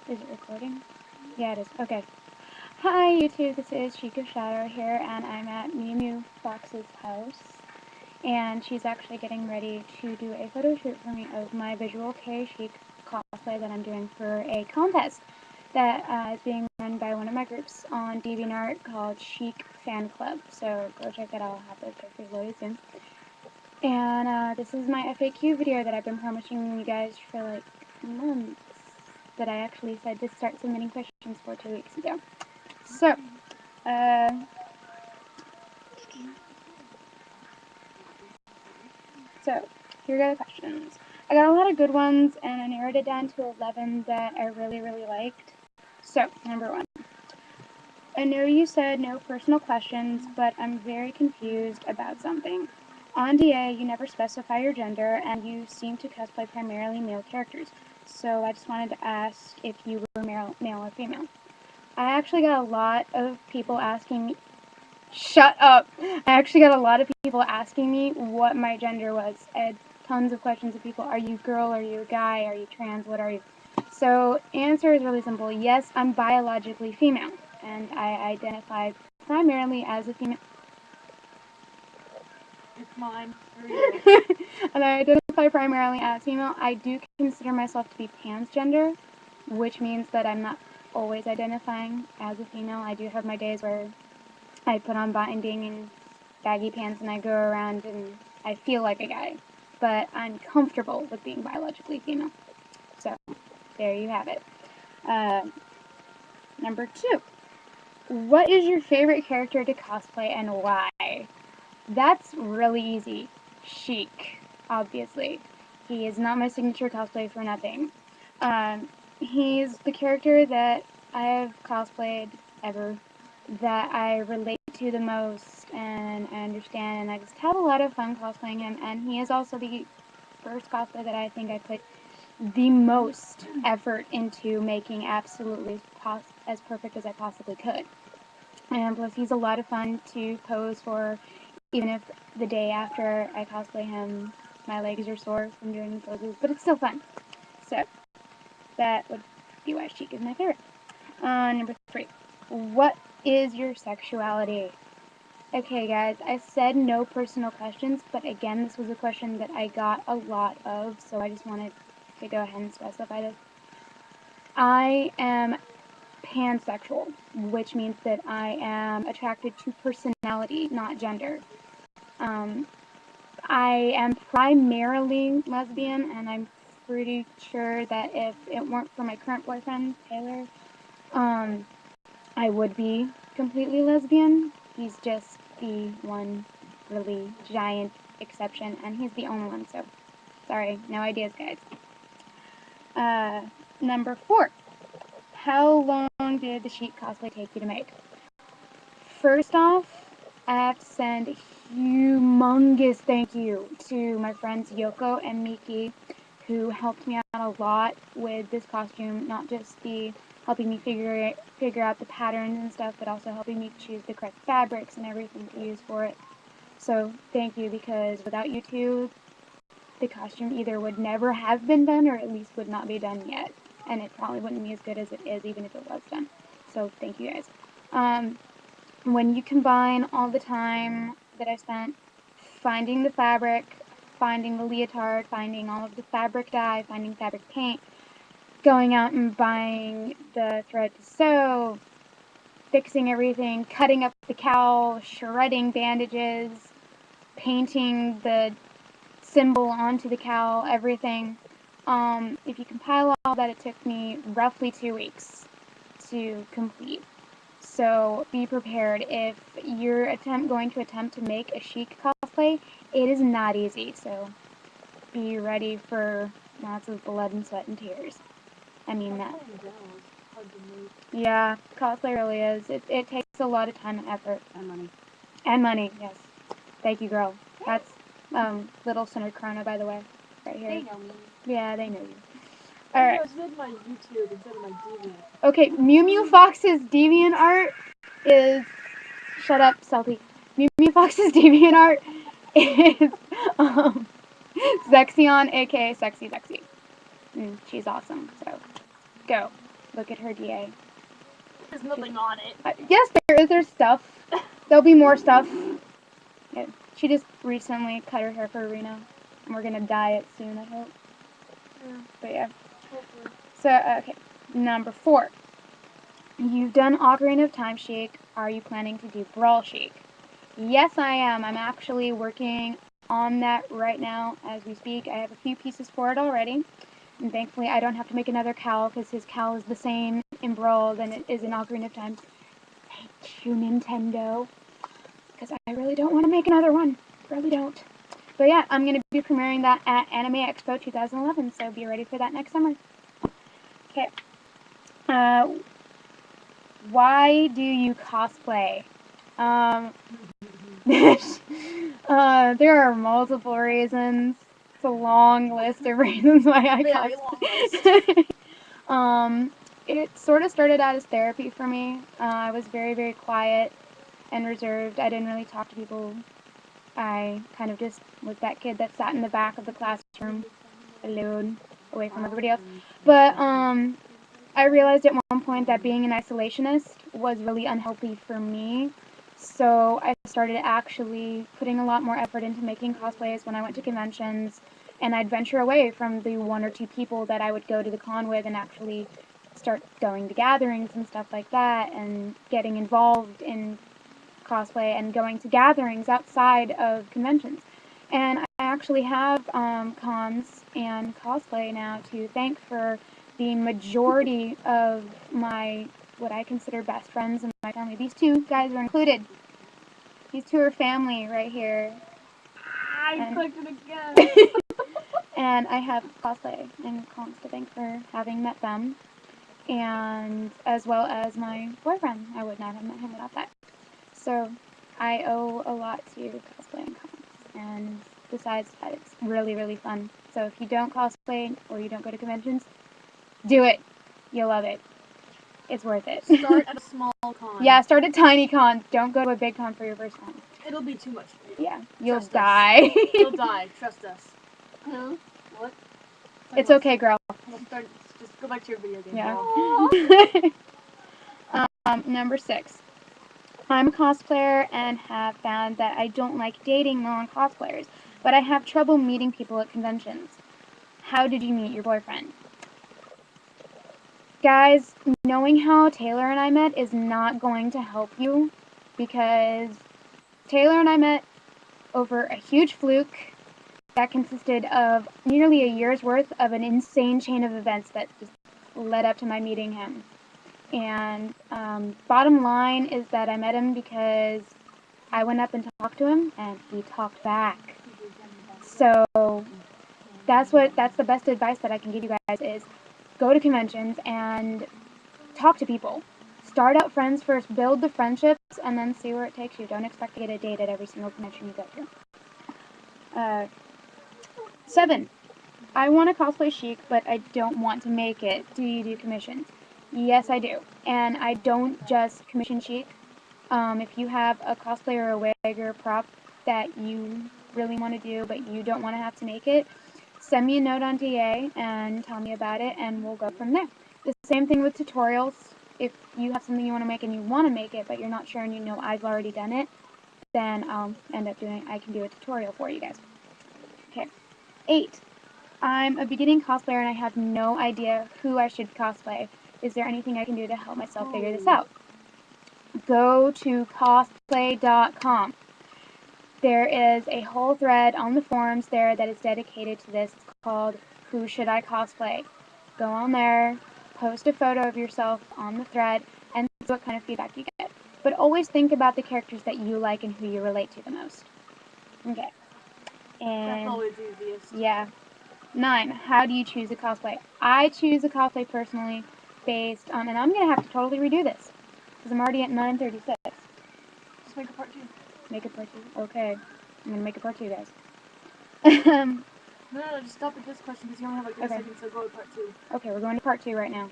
Is it recording? Yeah, it is. Okay. Hi, YouTube. This is Sheik of Shadow here, and I'm at Mew Mew Fox's house. And she's actually getting ready to do a photo shoot for me of my Visual K Sheik cosplay that I'm doing for a contest that is being run by one of my groups on DeviantArt called Sheik Fan Club. So go check that out. I'll have those pictures loaded soon. And this is my FAQ video that I've been promising you guys for like months, that I actually said to start submitting questions for 2 weeks ago. So, uh, here are the questions. I got a lot of good ones, and I narrowed it down to 11 that I really, really liked. So, number 1. I know you said no personal questions, but I'm very confused about something. On DA, you never specify your gender, and you seem to cosplay primarily male characters. So I just wanted to ask if you were male or female. I actually got a lot of people asking me. Shut up! I actually got a lot of people asking me what my gender was. I had tons of questions of people. Are you girl? Are you a guy? Are you trans? What are you? So, answer is really simple. Yes, I'm biologically female, and I identify primarily as a female. It's mine. And I identify primarily as female. I do consider myself to be pansgender, which means that I'm not always identifying as a female. I do have my days where I put on binding and baggy pants and I go around and I feel like a guy. But I'm comfortable with being biologically female. So, there you have it. Number 2. What is your favorite character to cosplay and why? That's really easy. Sheik, obviously. He is not my signature cosplay for nothing. He's the character that I have cosplayed ever, that I relate to the most, and I understand, and I just have a lot of fun cosplaying him, and he is also the first cosplay that I think I put the most effort into making absolutely as perfect as I possibly could. And plus, he's a lot of fun to pose for, even if the day after I cosplay him, my legs are sore from doing poses, but it's still fun. So, that would be why Sheik is my favorite. Number 3. What is your sexuality? Okay, guys, I said no personal questions, but again, this was a question that I got a lot of, so I just wanted to go ahead and specify this. I am pansexual, which means that I am attracted to personality, not gender. I am primarily lesbian, and I'm pretty sure that if it weren't for my current boyfriend, Taylor, I would be completely lesbian. He's just the one really giant exception, and he's the only one, so sorry, no ideas, guys. Number 4. How long did the Sheik cosplay take you to make? First off, I have to send a humongous thank you to my friends Yoko and Miki, who helped me out a lot with this costume, not just helping me figure out the patterns and stuff, but also helping me choose the correct fabrics and everything to use for it. So thank you, because without you two, the costume either would never have been done or at least would not be done yet. And it probably wouldn't be as good as it is even if it was done. So thank you guys. When you combine all the time that I spent finding the fabric, finding the leotard, finding all of the fabric dye, finding fabric paint, going out and buying the thread to sew, fixing everything, cutting up the cowl, shredding bandages, painting the symbol onto the cowl, everything. If you compile all that, it took me roughly 2 weeks to complete. So be prepared. If you're going to attempt to make a Sheik cosplay, it is not easy. So be ready for lots of blood and sweat and tears. I mean that. Yeah, cosplay really is. It takes a lot of time and effort. And money. And money, yes. Thank you, girl. That's Little Sinner Corona, by the way, right here. They know me. Yeah, they know you. Alright. I did my YouTube instead of my Deviant. Okay, Mew Mew Fox's deviant art is... Shut up, Selfie. Mew Mew Fox's deviant art is Zexion, aka Sexy Zexy. She's awesome, so go. Look at her DA. There's nothing on it. Yes, there is. There's stuff. There'll be more stuff. Yeah, she just recently cut her hair for Reno, and we're gonna dye it soon, I hope. Yeah. But yeah. Hopefully. So, okay. Number 4. You've done Ocarina of Time, Sheik. Are you planning to do Brawl, Sheik? Yes, I am. I'm actually working on that right now as we speak. I have a few pieces for it already. And thankfully, I don't have to make another Cal because his Cal is the same in Brawl than it is in Ocarina of Time. Thank you, Nintendo. Because I really don't want to make another one. Really don't. But yeah, I'm going to be premiering that at Anime Expo 2011, so be ready for that next summer. Okay. Why do you cosplay? There are multiple reasons. It's a long list of reasons why I Very cosplay. It sort of started out as therapy for me. I was very, very quiet and reserved. I didn't really talk to people. I kind of just was that kid that sat in the back of the classroom alone, away from everybody else. But I realized at one point that being an isolationist was really unhealthy for me. So I started actually putting a lot more effort into making cosplays when I went to conventions, and I'd venture away from the 1 or 2 people that I would go to the con with and actually start going to gatherings and stuff like that and getting involved in cosplay and going to gatherings outside of conventions. And I actually have cons and cosplay now to thank for the majority of my, what I consider best friends in my family. These 2 guys are included. These 2 are family right here. I clicked it again. And I have cosplay and cons to thank for having met them. And as well as my boyfriend. I would not have met him without that. So I owe a lot to cosplay and cons. And besides that, it's really, really fun. So if you don't cosplay or you don't go to conventions, do it. You'll love it. It's worth it. Start at a small con. Yeah, start at tiny cons. Don't go to a big con for your first one. It'll be too much for you. Yeah, you'll Trust die. You'll die. Trust us. Huh? What? It's okay, girl. Just go back to your video game. Yeah. Number 6. I'm a cosplayer and have found that I don't like dating non-cosplayers, but I have trouble meeting people at conventions. How did you meet your boyfriend? Guys, knowing how Taylor and I met is not going to help you because Taylor and I met over a huge fluke that consisted of nearly a year's worth of an insane chain of events that just led up to my meeting him. And bottom line is that I met him because I went up and talked to him, and he talked back. So that's the best advice that I can give you guys is go to conventions and talk to people. Start out friends first, build the friendships, and then see where it takes you. Don't expect to get a date at every single convention you go to. 7. I want to cosplay Sheik, but I don't want to make it. Do you do commissions? Yes, I do. And I don't just commission Sheik. If you have a cosplay or a wig or a prop that you really want to do, but you don't want to have to make it, send me a note on DA and tell me about it, and we'll go from there. The same thing with tutorials. If you have something you want to make and you want to make it, but you're not sure and you know I've already done it, then I'll end up I can do a tutorial for you guys. Okay. 8. I'm a beginning cosplayer and I have no idea who I should cosplay. Is there anything I can do to help myself figure this out? Go to cosplay.com. There is a whole thread on the forums there that is dedicated to this. It's called Who Should I Cosplay? Go on there, post a photo of yourself on the thread, and see what kind of feedback you get. But always think about the characters that you like and who you relate to the most. Okay. And that's always easiest. Yeah. 9. How do you choose a cosplay? I choose a cosplay personally based on, and I'm going to have to totally redo this because I'm already at 9:36. Just make a part 2. Make a part 2? Okay. I'm going to make a part 2, guys. No, just stop at this question because you only have like 30 seconds, so go to part 2. Okay, we're going to part 2 right now.